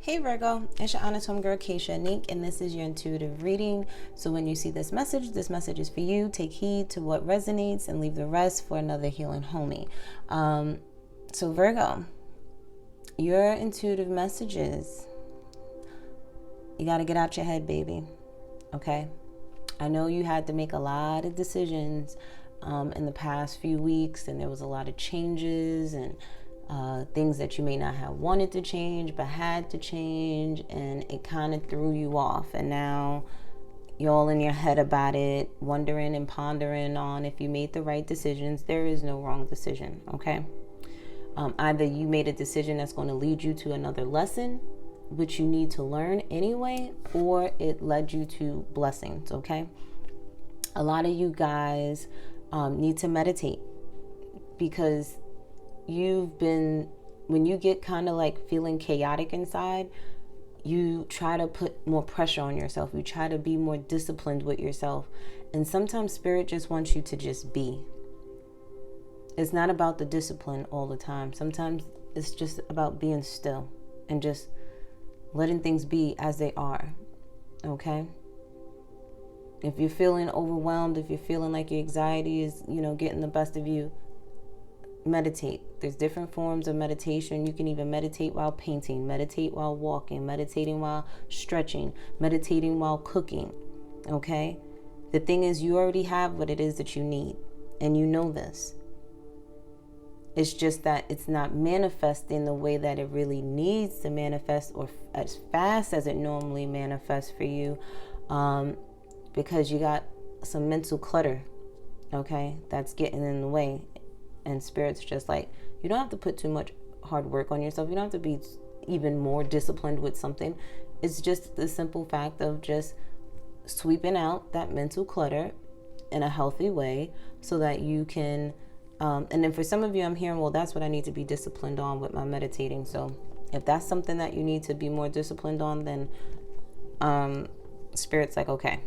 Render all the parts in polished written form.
Hey Virgo, it's your honest homegirl Kszáɪ, and this is your intuitive reading. So when you see this message is for you. Take heed to what resonates and leave the rest for another healing homie. So Virgo, your intuitive messages, you got to get out your head, baby. Okay? I know you had to make a lot of decisions in the past few weeks, and there was a lot of changes and things that you may not have wanted to change but had to change, and it kind of threw you off, and now you're all in your head about it, wondering and pondering on if you made the right decisions. There is no wrong decision, okay? Either you made a decision that's going to lead you to another lesson which you need to learn anyway, or it led you to blessings, okay? A lot of you guys need to meditate, because when you get kind of like feeling chaotic inside, you try to put more pressure on yourself. You try to be more disciplined with yourself. And sometimes spirit just wants you to just be. It's not about the discipline all the time. Sometimes it's just about being still and just letting things be as they are. Okay? If you're feeling overwhelmed, if you're feeling like your anxiety is, getting the best of you, meditate. There's different forms of meditation. You can even meditate while painting, meditate while walking, meditating while stretching, meditating while cooking. Okay? The thing is, you already have what it is that you need, and you know this. It's just that it's not manifesting the way that it really needs to manifest, or as fast as it normally manifests for you, because you got some mental clutter, okay, that's getting in the way. And Spirit's just like, you don't have to put too much hard work on yourself. You don't have to be even more disciplined with something. It's just the simple fact of just sweeping out that mental clutter in a healthy way, so that you can, and then for some of you, I'm hearing, well, that's what I need to be disciplined on with my meditating. So if that's something that you need to be more disciplined on, then Spirit's like, okay.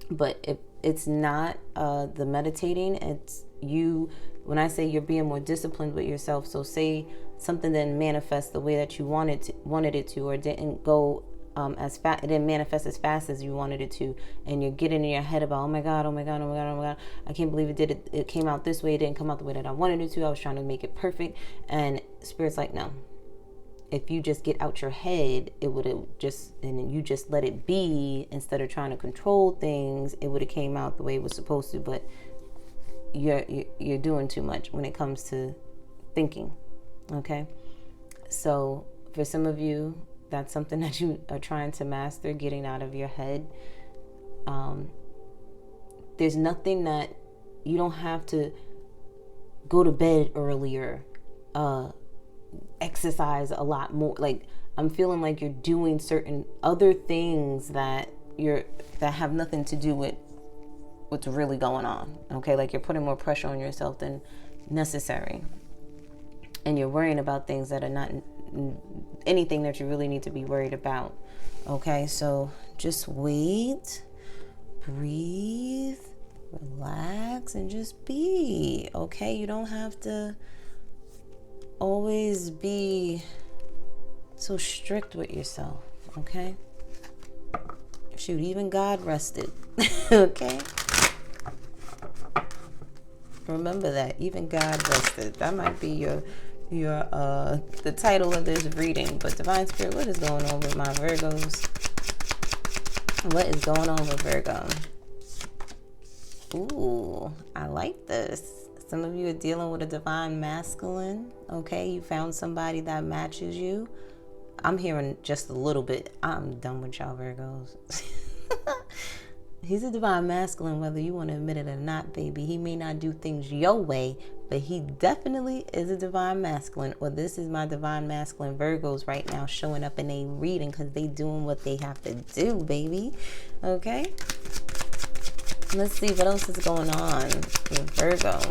But if it's not the meditating, it's you. When I say you're being more disciplined with yourself, so say something didn't manifest the way that you wanted it to, or didn't go as fast, it didn't manifest as fast as you wanted it to, and you're getting in your head about, oh my God, I can't believe it came out this way, it didn't come out the way that I wanted it to, I was trying to make it perfect. And Spirit's like, no. If you just get out your head, it would have just, and you just let it be instead of trying to control things, it would have came out the way it was supposed to. But you're doing too much when it comes to thinking, okay? So for some of you, that's something that you are trying to master, getting out of your head. There's nothing that you don't have to go to bed earlier, exercise a lot more. Like, I'm feeling like you're doing certain other things that have nothing to do with what's really going on, okay? Like, you're putting more pressure on yourself than necessary, and you're worrying about things that are not anything that you really need to be worried about, okay? So just wait, breathe, relax, and just be, okay? You don't have to always be so strict with yourself, okay? Shoot, even God rested, okay? Remember that, even God rested. That might be your the title of this reading. But Divine Spirit, what is going on with my Virgos? What is going on with Virgo? Ooh, I like this. Some of you are dealing with a divine masculine, okay? You found somebody that matches you. I'm hearing just a little bit. I'm done with y'all Virgos. He's a divine masculine, whether you want to admit it or not, baby. He may not do things your way, but he definitely is a divine masculine. Or this is my divine masculine Virgos right now showing up in a reading, because they doing what they have to do, baby. Okay? Let's see what else is going on with Virgo.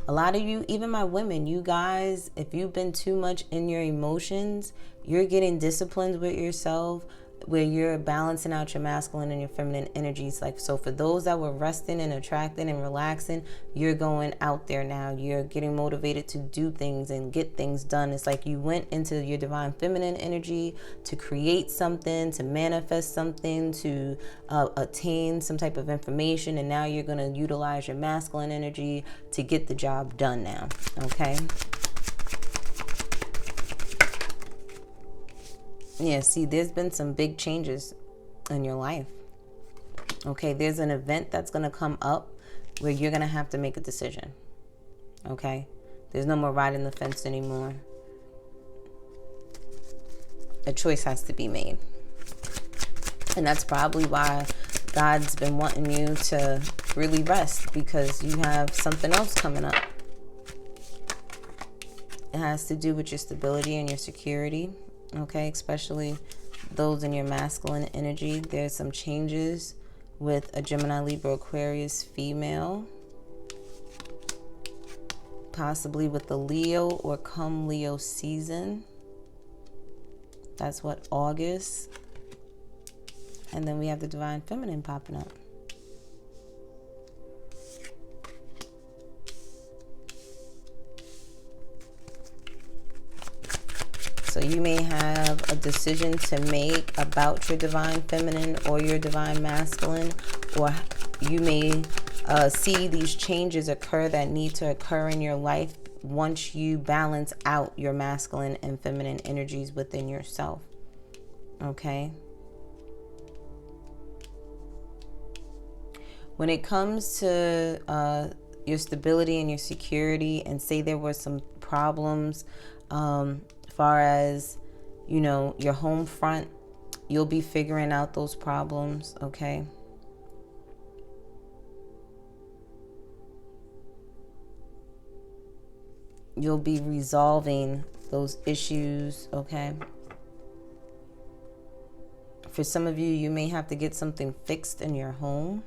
A lot of you, even my women, you guys, if you've been too much in your emotions, you're getting disciplined with yourself. where you're balancing out your masculine and your feminine energies. Like, so for those that were resting and attracting and relaxing, you're going out there now. You're getting motivated to do things and get things done. It's like you went into your divine feminine energy to create something, to manifest something, to attain some type of information, and now you're going to utilize your masculine energy to get the job done now. Okay. Yeah, see, there's been some big changes in your life. Okay, there's an event that's going to come up where you're going to have to make a decision. Okay, there's no more riding the fence anymore. A choice has to be made. And that's probably why God's been wanting you to really rest, because you have something else coming up. It has to do with your stability and your security. Okay, especially those in your masculine energy. There's some changes with a Gemini, Libra, Aquarius female, possibly with the Leo or come Leo season. That's what, August. And then we have the divine feminine popping up. So you may have a decision to make about your divine feminine or your divine masculine, or you may see these changes occur that need to occur in your life once you balance out your masculine and feminine energies within yourself. Okay. When it comes to your stability and your security, and say there were some problems, far as, you know, your home front, you'll be figuring out those problems. Okay. You'll be resolving those issues. Okay. For some of you, you may have to get something fixed in your home.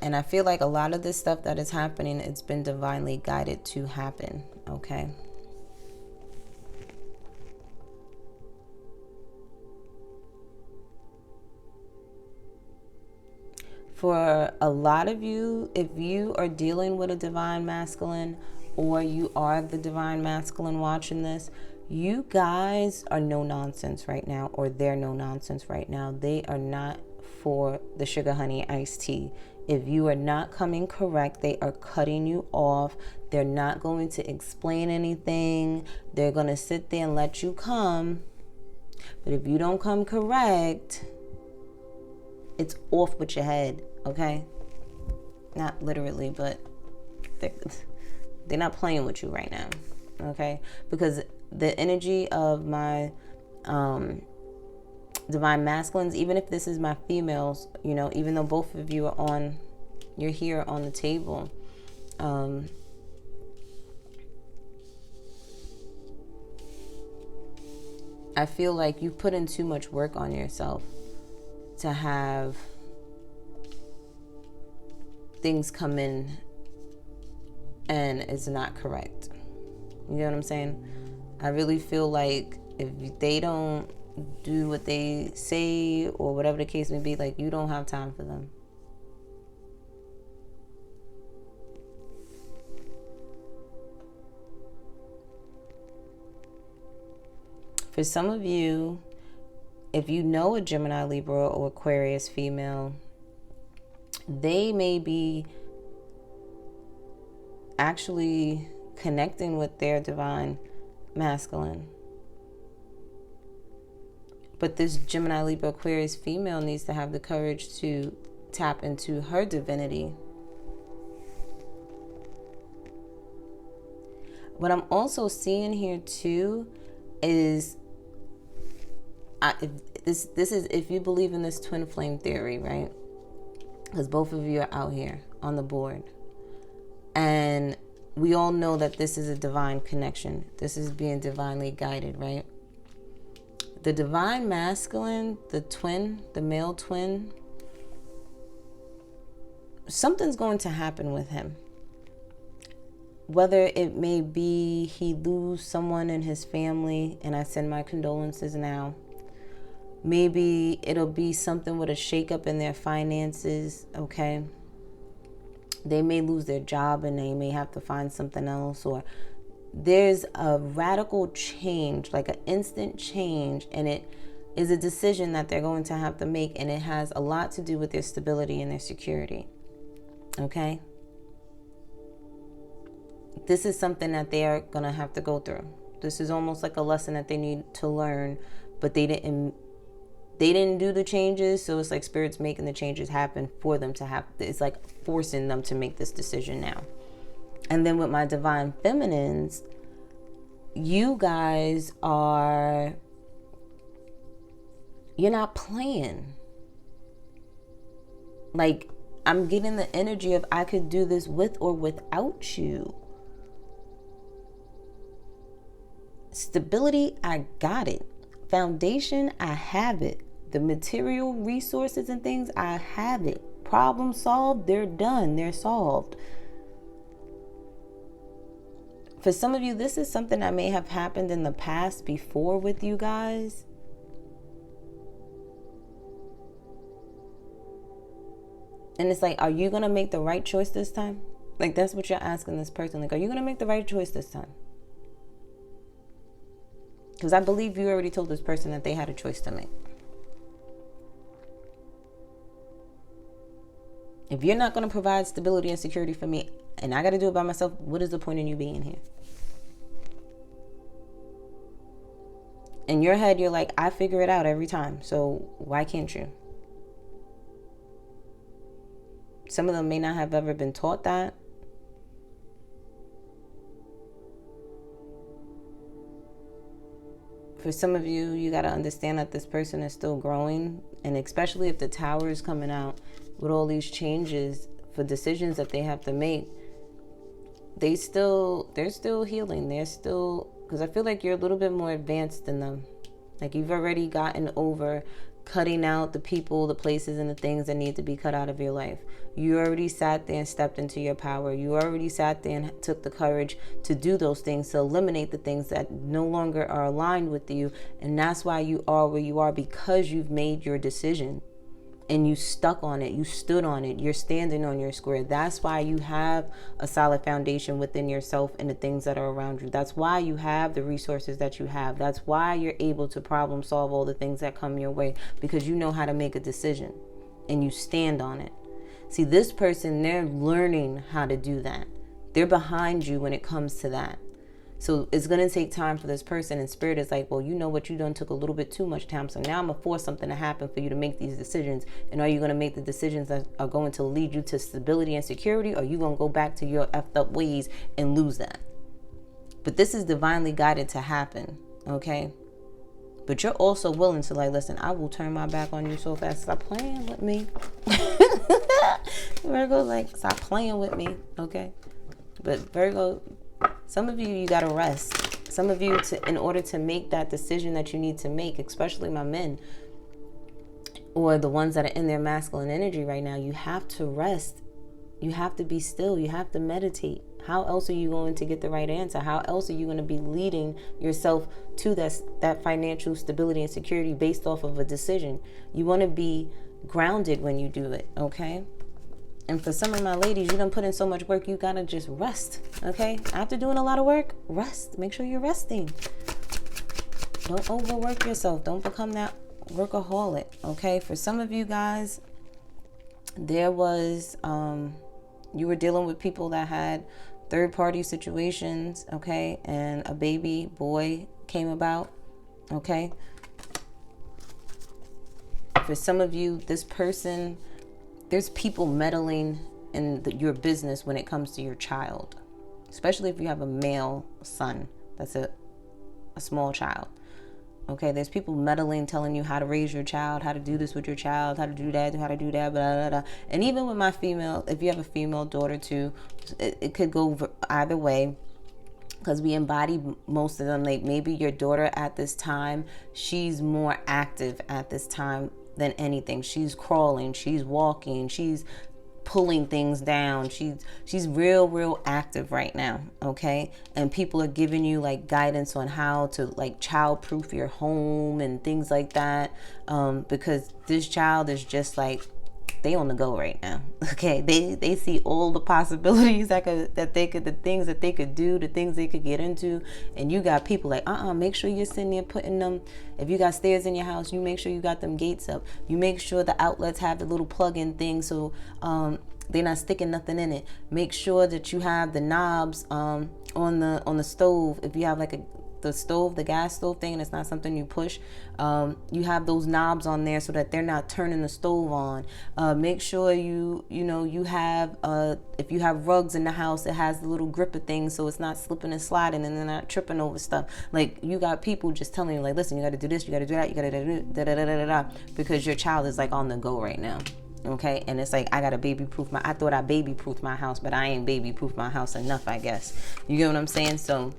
And I feel like a lot of this stuff that is happening, it's been divinely guided to happen. Okay. For a lot of you, if you are dealing with a divine masculine, or you are the divine masculine watching this, you guys are no nonsense right now, or they're no nonsense right now. They are not for the sugar honey iced tea. If you are not coming correct, they are cutting you off. They're not going to explain anything. They're going to sit there and let you come. But if you don't come correct, it's off with your head, okay? Not literally, but they're not playing with you right now, okay? Because the energy of my divine masculines, even if this is my females, you know, even though both of you are you're here on the table, I feel like you put in too much work on yourself to have things come in and it's not correct. You know what I'm saying? I really feel like if they don't do what they say, or whatever the case may be, like, you don't have time for them. For some of you, if you know a Gemini, Libra, or Aquarius female, they may be actually connecting with their divine masculine. But this Gemini, Libra, Aquarius female needs to have the courage to tap into her divinity. What I'm also seeing here too is, if you believe in this twin flame theory, right? Because both of you are out here on the board. And we all know that this is a divine connection. This is being divinely guided, right? The divine masculine, the twin, the male twin, something's going to happen with him. whether it may be he lose someone in his family, and I send my condolences now. Maybe it'll be something with a shakeup in their finances, okay? They may lose their job and they may have to find something else, or there's a radical change, like an instant change, and it is a decision that they're going to have to make, and it has a lot to do with their stability and their security, okay? This is something that they are going to have to go through. This is almost like a lesson that they need to learn, but they didn't do the changes, so it's like Spirit's making the changes happen for them to have. It's like forcing them to make this decision now. And then with my divine feminines, you guys are, you're not playing. Like, I'm getting the energy of I could do this with or without you. Stability, I got it. Foundation, I have it. The material resources and things, I have it. Problem solved, they're done, they're solved. For some of you, this is something that may have happened in the past before with you guys. And it's like, are you going to make the right choice this time? Like, that's what you're asking this person. Like, are you going to make the right choice this time? Because I believe you already told this person that they had a choice to make. If you're not going to provide stability and security for me, and I got to do it by myself, what is the point in you being here? In your head, you're like, I figure it out every time, so why can't you? Some of them may not have ever been taught that. For some of you, you got to understand that this person is still growing. And especially if the Tower is coming out with all these changes for decisions that they have to make, they're still healing. They're still, because I feel like you're a little bit more advanced than them. Like, you've already gotten over cutting out the people, the places, and the things that need to be cut out of your life. You already sat there and stepped into your power. You already sat there and took the courage to do those things, to eliminate the things that no longer are aligned with you. And that's why you are where you are, because you've made your decision and you stuck on it. You stood on it. You're standing on your square. That's why you have a solid foundation within yourself and the things that are around you. That's why you have the resources that you have. That's why you're able to problem solve all the things that come your way, because you know how to make a decision and you stand on it. See, this person, they're learning how to do that. They're behind you when it comes to that. So it's going to take time for this person, and Spirit is like, well, you know what, you done took a little bit too much time. So now I'm going to force something to happen for you to make these decisions. And are you going to make the decisions that are going to lead you to stability and security? Or are you going to go back to your effed up ways and lose that? But this is divinely guided to happen. Okay. But you're also willing to, like, listen, I will turn my back on you so fast. Stop playing with me. Virgo, like, stop playing with me. Okay. But Virgo, some of you got to rest. Some of you, in order to make that decision that you need to make, especially my men, or the ones that are in their masculine energy right now, you have to rest. You have to be still. You have to meditate. How else are you going to get the right answer? How else are you going to be leading yourself to that financial stability and security based off of a decision? You want to be grounded when you do it, okay? And for some of my ladies, you done put in so much work, you gotta just rest, okay? After doing a lot of work, rest. Make sure you're resting. Don't overwork yourself. Don't become that workaholic, okay? For some of you guys, there was, you were dealing with people that had third-party situations, okay? And a baby boy came about, okay? For some of you, this person, there's people meddling in your business when it comes to your child, especially if you have a male son that's a small child. Okay, there's people meddling, telling you how to raise your child, how to do this with your child, how to do that, blah, blah, blah, blah. And even with my female, if you have a female daughter too, it could go either way, because we embody most of them. Like, maybe your daughter at this time, she's more active at this time than anything. She's crawling, she's walking, she's pulling things down. She's real active right now, okay? And people are giving you like guidance on how to like child-proof your home and things like that, because this child is just like, they on the go right now, okay? They see all the possibilities the things that they could do, the things they could get into, and you got people like, make sure you're sitting there putting them, if you got stairs in your house, you make sure you got them gates up. You make sure the outlets have the little plug-in thing so they're not sticking nothing in it. Make sure that you have the knobs on the stove. If you have like the gas stove thing, and it's not something you push, you have those knobs on there so that they're not turning the stove on. Make sure you have, if you have rugs in the house, it has the little gripper thing so it's not slipping and sliding and they're not tripping over stuff. Like, you got people just telling you like, listen, you got to do this, you got to do that, you got to do da because your child is like on the go right now. Okay, and it's like, I thought I baby proofed my house, but I ain't baby proofed my house enough, I guess. You get what I'm saying? So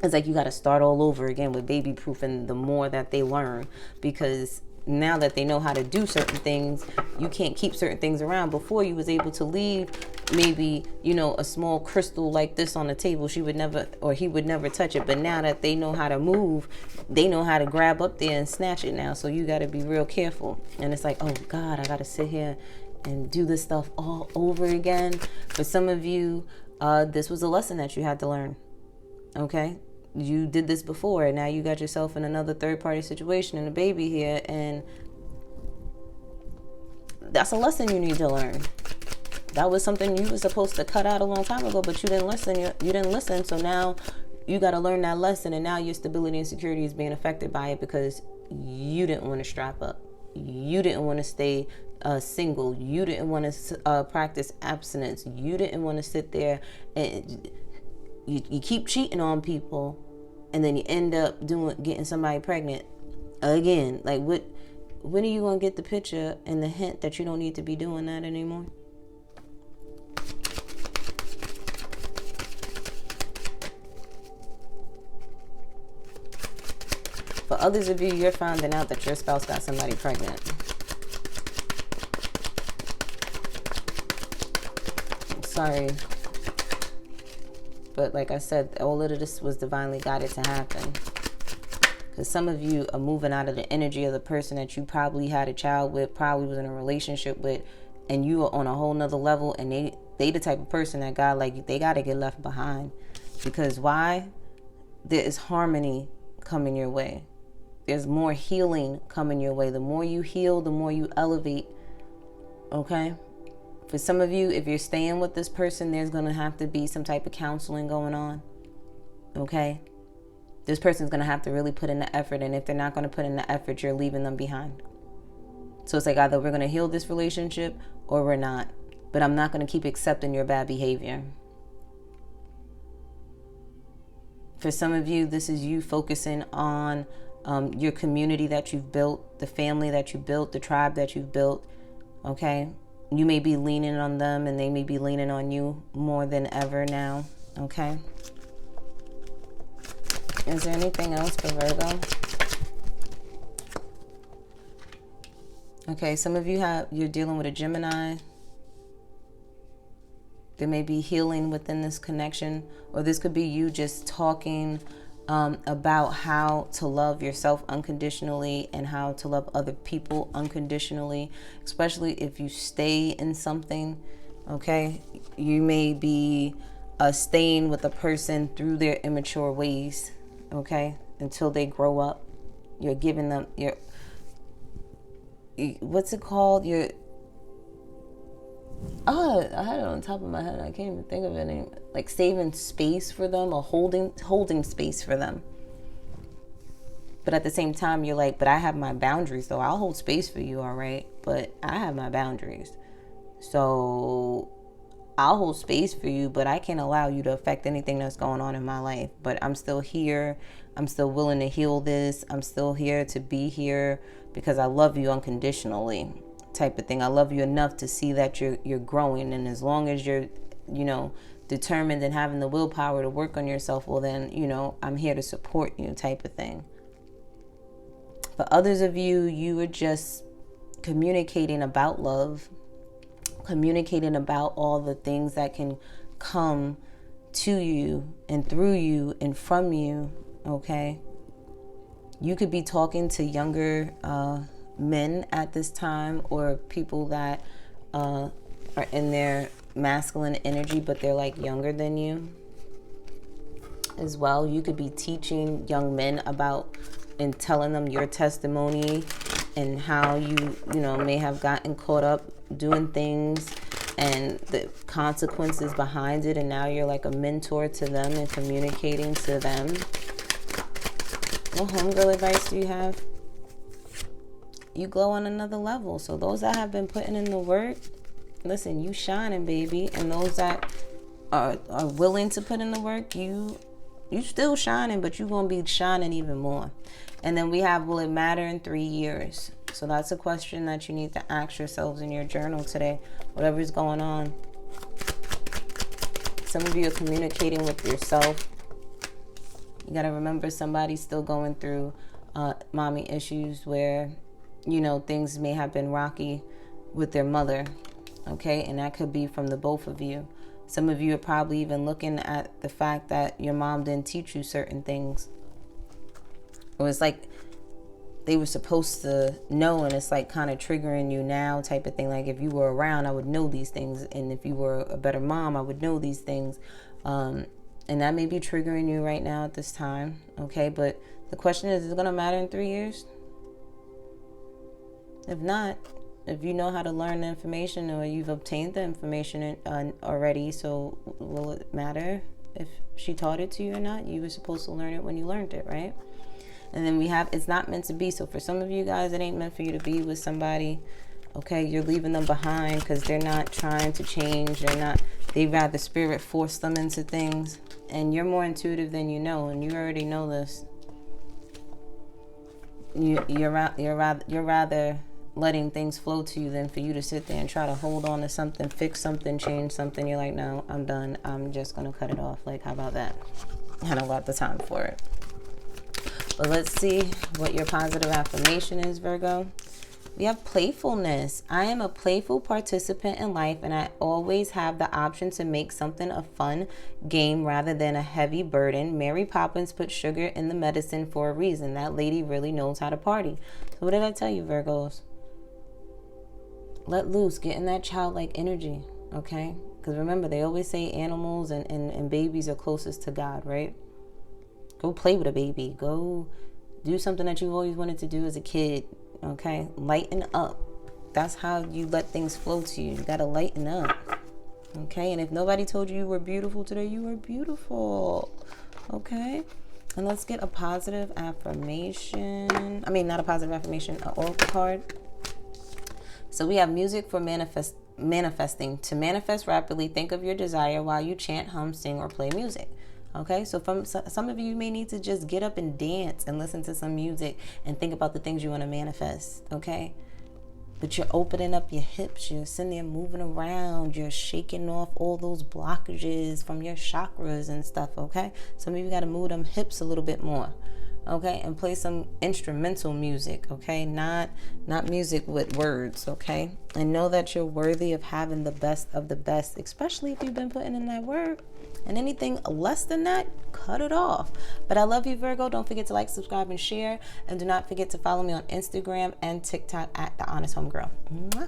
it's like you got to start all over again with baby proofing the more that they learn, because now that they know how to do certain things, you can't keep certain things around. Before, you was able to leave maybe, a small crystal like this on the table. He would never touch it. But now that they know how to move, they know how to grab up there and snatch it now. So you got to be real careful. And it's like, oh God, I got to sit here and do this stuff all over again. For some of you, this was a lesson that you had to learn. Okay? You did this before, and now you got yourself in another third-party situation and a baby here, and that's a lesson you need to learn. That was something you were supposed to cut out a long time ago, but you didn't listen. You didn't listen, so now you got to learn that lesson, and now your stability and security is being affected by it because you didn't want to strap up. You didn't want to stay single. You didn't want to practice abstinence. You didn't want to sit there and you keep cheating on people, and then you end up getting somebody pregnant again. Like, when are you gonna get the picture and the hint that you don't need to be doing that anymore? For others of you, you're finding out that your spouse got somebody pregnant. I'm sorry. But like I said, all of this was divinely guided to happen. Because some of you are moving out of the energy of the person that you probably had a child with, probably was in a relationship with, and you are on a whole nother level, and they the type of person that they got to get left behind. Because why? There is harmony coming your way. There's more healing coming your way. The more you heal, the more you elevate. Okay? For some of you, if you're staying with this person, there's going to have to be some type of counseling going on. Okay? This person's going to have to really put in the effort. And if they're not going to put in the effort, you're leaving them behind. So it's like, either we're going to heal this relationship or we're not. But I'm not going to keep accepting your bad behavior. For some of you, this is you focusing on your community that you've built, the family that you built, the tribe that you've built. Okay? You may be leaning on them, and they may be leaning on you more than ever now. Okay? Is there anything else for Virgo? Okay, some of you're dealing with a Gemini. There may be healing within this connection, or this could be you just talking about how to love yourself unconditionally and how to love other people unconditionally, especially if you stay in something. Okay, you may be staying with a person through their immature ways, okay, until they grow up. You're giving them what's it called? I had it on top of my head. I can't even think of it anymore. Like saving space for them, or holding space for them. But at the same time, you're like, but I have my boundaries, though. I'll hold space for you, all right? But I have my boundaries. So I'll hold space for you, but I can't allow you to affect anything that's going on in my life. But I'm still here. I'm still willing to heal this. I'm still here to be here because I love you unconditionally, type of thing. I love you enough to see that you're growing. And as long as you're, determined and having the willpower to work on yourself, well then, I'm here to support you, type of thing. For others of you, you are just communicating about love communicating about all the things that can come to you and through you and from you, okay? You could be talking to younger men at this time, or people that are in their masculine energy, but they're like younger than you as well. You could be teaching young men about and telling them your testimony and how you may have gotten caught up doing things and the consequences behind it, and now you're like a mentor to them and communicating to them. What homegirl advice do you have? You glow on another level. So those that have been putting in the work, listen, you shining, baby. And those that are willing to put in the work, you still shining, but you're going to be shining even more. And then we have, will it matter in 3 years? So that's a question that you need to ask yourselves in your journal today, whatever's going on. Some of you are communicating with yourself. You got to remember, somebody's still going through mommy issues where, things may have been rocky with their mother, okay? And that could be from the both of you. Some of you are probably even looking at the fact that your mom didn't teach you certain things. Or it's like they were supposed to know, and it's like kind of triggering you now type of thing. Like, if you were around, I would know these things. And if you were a better mom, I would know these things. And that may be triggering you right now at this time, okay? But the question is it going to matter in 3 years? If not, if you know how to learn the information, or you've obtained the information already, so will it matter if she taught it to you or not? You were supposed to learn it when you learned it, right? And then we have, it's not meant to be. So for some of you guys, it ain't meant for you to be with somebody, okay? You're leaving them behind because they're not trying to change. They'd rather spirit force them into things. And you're more intuitive than you know, and you already know this. You're rather letting things flow to you than for you to sit there and try to hold on to something, fix something, change something. You're like, no, I'm done. I'm just going to cut it off. Like, how about that? I don't got the time for it. But let's see what your positive affirmation is, Virgo. We have playfulness. I am a playful participant in life, and I always have the option to make something a fun game rather than a heavy burden. Mary Poppins put sugar in the medicine for a reason. That lady really knows how to party. So what did I tell you, Virgos? Let loose. Get in that childlike energy, okay? Because remember, they always say animals and babies are closest to God, right? Go play with a baby. Go do something that you've always wanted to do as a kid. Okay, lighten up. That's how you let things flow to you. You gotta lighten up. Okay, and if nobody told you you were beautiful today, you were beautiful. Okay, and let's get a positive affirmation. Not a positive affirmation, an oracle card. So we have music for manifesting. To manifest rapidly, think of your desire while you chant, hum, sing, or play music. Okay, so some of you may need to just get up and dance and listen to some music and think about the things you want to manifest, okay? But you're opening up your hips, you're sitting there moving around, you're shaking off all those blockages from your chakras and stuff, okay? Some of you got to move them hips a little bit more, okay? And play some instrumental music, okay? Not music with words, okay? And know that you're worthy of having the best of the best, especially if you've been putting in that work. And anything less than that, cut it off. But I love you, Virgo. Don't forget to like, subscribe, and share. And do not forget to follow me on Instagram and TikTok at The Honest Homegirl. Mwah.